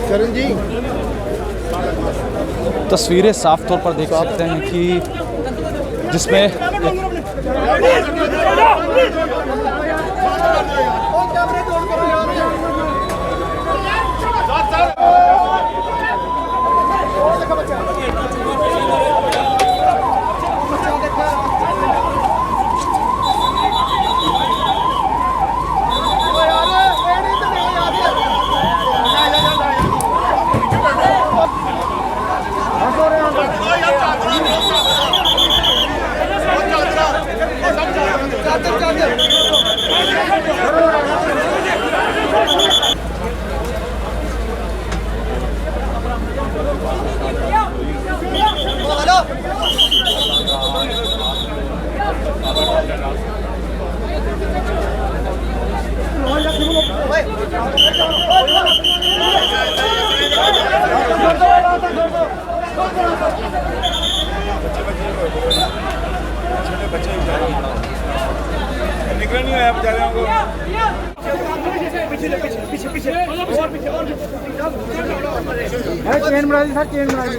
करण जी तस्वीरें साफ तौर पर देख सकते हैं कि जिसमें निकल नहीं आया बेचारे को। चेन बना दी सर, चेन बना दी।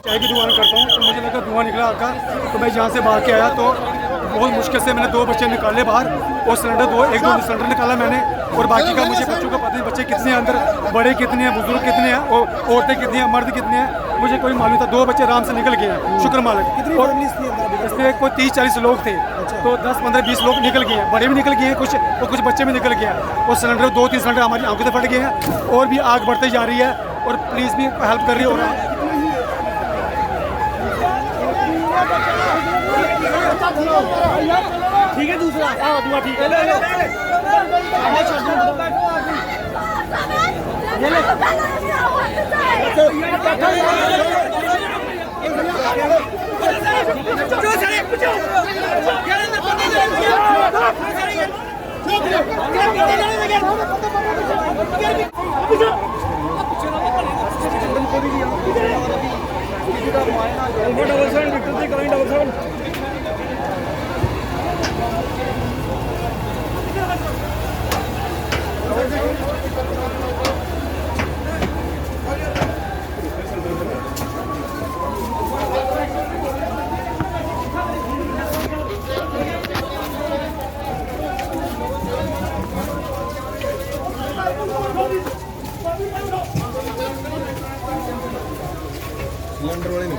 चाय की दुकान करता हूँ तो मुझे लगा धुआं निकला आग का, तो मैं यहाँ से भाग के आया तो बहुत मुश्किल से मैंने 2 बच्चे निकाले बाहर और सिलेंडर एक दो सिलेंडर निकाला मैंने, और बाकी का मुझे बच्चों का पता नहीं बच्चे कितने हैं अंदर, बड़े कितने हैं, बुजुर्ग कितने हैं और औरतें कितनी हैं, मर्द कितने हैं, मुझे कोई मालूम था। 2 बच्चे आराम से निकल गए हैं, शुक्र मालिक। और इसमें कोई 30-40 लोग थे, तो 10-15-20 लोग निकल गए हैं, बड़े भी निकल गए हैं कुछ, और कुछ बच्चे भी निकल गए हैं। और सिलेंडर 2-3 सिलेंडर हमारी आंखों से फट गए हैं और भी आग बढ़ती जा रही है, और पुलिस भी हेल्प कर रही है। ठीक है, दूसरा दुआ ठीक है, सिलेंडर वाले नहीं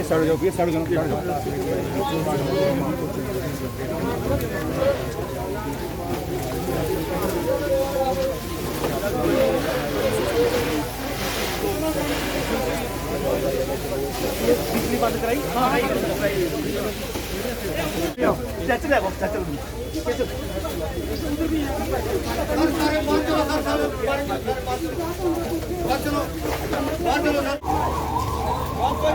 सड़ियो ये सड़ जाओ, ये सड़ जाओ। बिजली बंद कराई, हाँ चलो मैं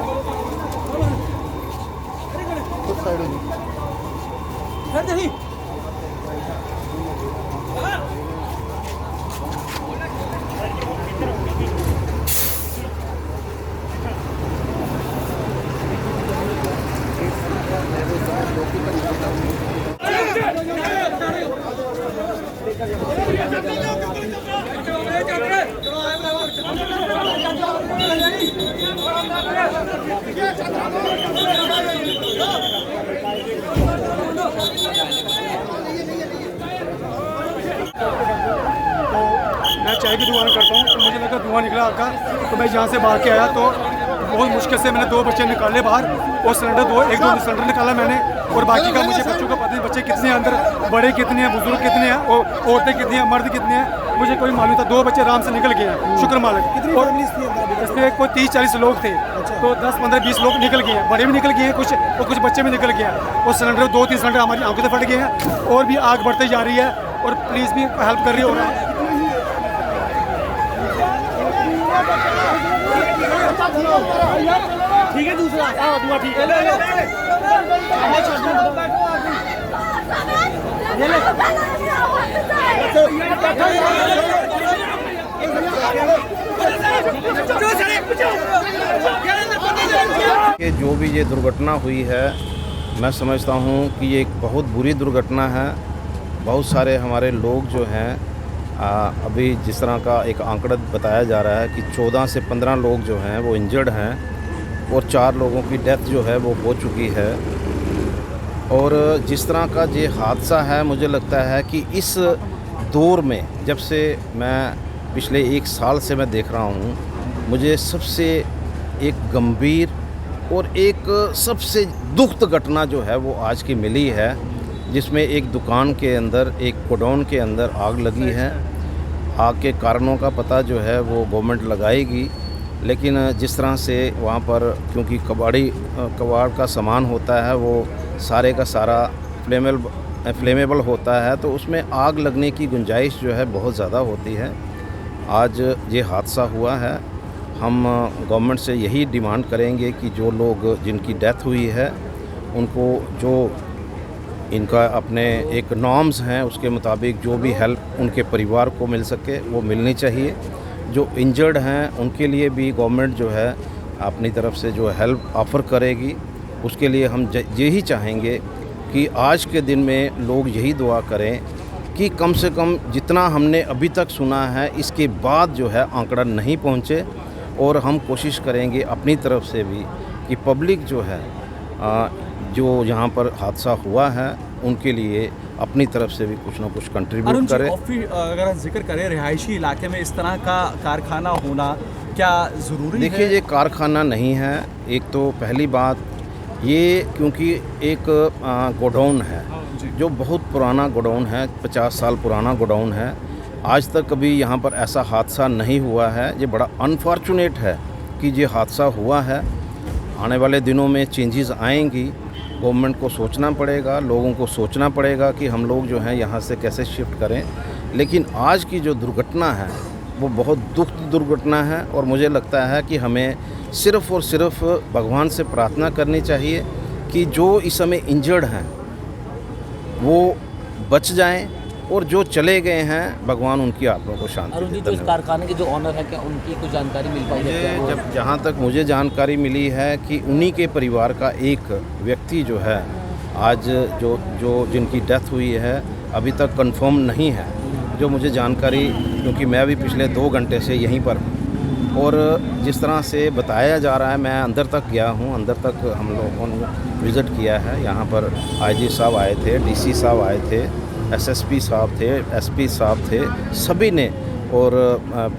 चाय की दुकान करता हूँ तो मुझे लगा धुआं निकला आका, तो मैं यहाँ से भाग के आया तो बहुत मुश्किल से मैंने 2 बच्चे निकाले बाहर और सिलेंडर एक दो सिलेंडर निकाला मैंने और बाकी का मुझे बच्चों का पता नहीं बच्चे कितने हैं अंदर, बड़े कितने हैं, बुजुर्ग कितने हैं और औरतें कितनी हैं, मर्द कितने हैं, मुझे कोई मालूम था। 2 बच्चे आराम से निकल गए हैं, शुक्र मालिक। और इसमें कोई 30-40 लोग थे, तो 10-15-20 लोग निकल गए हैं, बड़े भी निकल गए हैं कुछ और कुछ बच्चे भी निकल गए हैं। और सिलेंडर 2-3 सिलेंडर हमारी आंखों से फट गए हैं और भी आग बढ़ते जा रही है और पुलिस भी हेल्प कर रही है। ठीक है, दूसरा दुआ ठीक है, कि जो भी ये दुर्घटना हुई है, मैं समझता हूँ कि ये एक बहुत बुरी दुर्घटना है। बहुत सारे हमारे लोग जो हैं अभी जिस तरह का एक आंकड़ा बताया जा रहा है कि 14 से 15 लोग जो हैं वो इंजर्ड हैं और 4 लोगों की डेथ जो है वो हो चुकी है। और जिस तरह का ये हादसा है, मुझे लगता है कि इस दौर में जब से मैं पिछले 1 साल से मैं देख रहा हूँ, मुझे सबसे एक गंभीर और एक सबसे दुखद घटना जो है वो आज की मिली है, जिसमें एक दुकान के अंदर, एक गोडाउन के अंदर आग लगी है। आग के कारणों का पता जो है वो गवर्नमेंट लगाएगी, लेकिन जिस तरह से वहाँ पर क्योंकि कबाड़ का सामान होता है वो सारे का सारा फ्लेमेबल होता है, तो उसमें आग लगने की गुंजाइश जो है बहुत ज़्यादा होती है। आज ये हादसा हुआ है। हम गवर्नमेंट से यही डिमांड करेंगे कि जो लोग जिनकी डेथ हुई है उनको जो इनका अपने एक नॉर्म्स हैं उसके मुताबिक जो भी हेल्प उनके परिवार को मिल सके वो मिलनी चाहिए। जो इंजर्ड हैं उनके लिए भी गवर्नमेंट जो है अपनी तरफ से जो हेल्प ऑफ़र करेगी। उसके लिए हम यही चाहेंगे कि आज के दिन में लोग यही दुआ करें कि कम से कम जितना हमने अभी तक सुना है इसके बाद जो है आंकड़ा नहीं पहुँचे। और हम कोशिश करेंगे अपनी तरफ से भी कि पब्लिक जो है जो यहाँ पर हादसा हुआ है उनके लिए अपनी तरफ से भी कुछ ना कुछ कंट्रीब्यूट करें। अगर जिक्र करें रिहायशी इलाके में इस तरह का कारखाना होना क्या ज़रूरी है? देखिए, ये कारखाना नहीं है। एक तो पहली बात ये क्योंकि एक गोडाउन है जो बहुत पुराना गोडाउन है, 50 साल पुराना गोडाउन है। आज तक कभी यहाँ पर ऐसा हादसा नहीं हुआ है। ये बड़ा अनफॉर्चुनेट है कि ये हादसा हुआ है। आने वाले दिनों में चेंजेस आएंगी, गवर्नमेंट को सोचना पड़ेगा, लोगों को सोचना पड़ेगा कि हम लोग जो हैं यहाँ से कैसे शिफ्ट करें। लेकिन आज की जो दुर्घटना है वो बहुत दुखद दुर्घटना है और मुझे लगता है कि हमें सिर्फ़ और सिर्फ भगवान से प्रार्थना करनी चाहिए कि जो इस समय इंजर्ड हैं वो बच जाएं और जो चले गए हैं भगवान उनकी आत्मा को शांति दें। जो इस कारखाने के जो ऑनर है, क्या उनकी कुछ जानकारी मिल पाई है? जब जहाँ तक मुझे जानकारी मिली है कि उन्हीं के परिवार का एक व्यक्ति जो है आज जो जिनकी डेथ हुई है अभी तक कंफर्म नहीं है। जो मुझे जानकारी, क्योंकि मैं भी पिछले 2 घंटे से यहीं पर हूँ और जिस तरह से बताया जा रहा है, मैं अंदर तक गया हूँ, अंदर तक हम लोगों ने विज़िट किया है। यहाँ पर आईजी साहब आए थे, डीसी साहब आए थे, एसएसपी साहब थे, एसपी साहब थे, सभी ने। और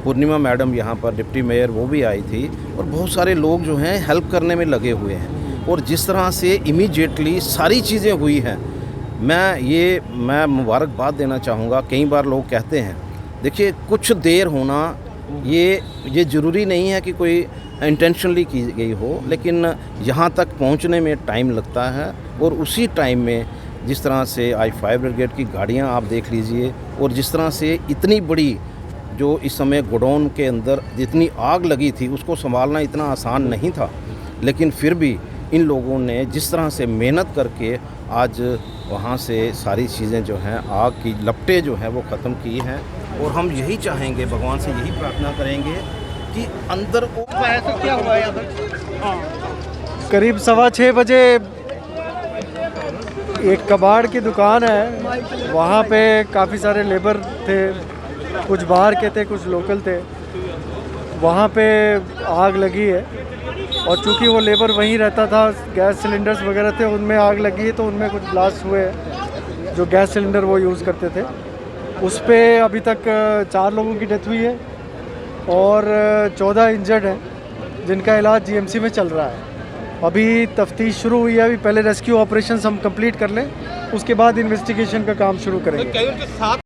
पूर्णिमा मैडम यहाँ पर डिप्टी मेयर वो भी आई थी और बहुत सारे लोग जो हैं हेल्प करने में लगे हुए हैं। और जिस तरह से इमीडिएटली सारी चीज़ें हुई हैं, मैं मुबारकबाद देना चाहूँगा। कई बार लोग कहते हैं, देखिए कुछ देर होना ये ज़रूरी नहीं है कि कोई इंटेंशनली की गई हो, लेकिन यहाँ तक पहुँचने में टाइम लगता है। और उसी टाइम में जिस तरह से आज फायर ब्रिगेड की गाड़ियाँ आप देख लीजिए और जिस तरह से इतनी बड़ी जो इस समय गोडाउन के अंदर जितनी आग लगी थी उसको संभालना इतना आसान नहीं था। लेकिन फिर भी इन लोगों ने जिस तरह से मेहनत करके आज वहाँ से सारी चीज़ें जो हैं, आग की लपटें जो हैं वो ख़त्म की हैं। और हम यही चाहेंगे, भगवान से यही प्रार्थना करेंगे कि अंदर ऐसा क्या हुआ है यहाँ पर? करीब 6:15 बजे एक कबाड़ की दुकान है, वहाँ पे काफ़ी सारे लेबर थे, कुछ बाहर के थे, कुछ लोकल थे। वहाँ पे आग लगी है और चूंकि वो लेबर वहीं रहता था, गैस सिलेंडर्स वगैरह थे, उनमें आग लगी है तो उनमें कुछ ब्लास्ट हुए हैं। जो गैस सिलेंडर वो यूज़ करते थे, उस पे अभी तक 4 लोगों की डेथ हुई है और 14 इंजर्ड हैं जिनका इलाज जीएमसी में चल रहा है। अभी तफ्तीश शुरू हुई है, अभी पहले रेस्क्यू ऑपरेशंस हम कंप्लीट कर लें, उसके बाद इन्वेस्टिगेशन का काम शुरू करेंगे।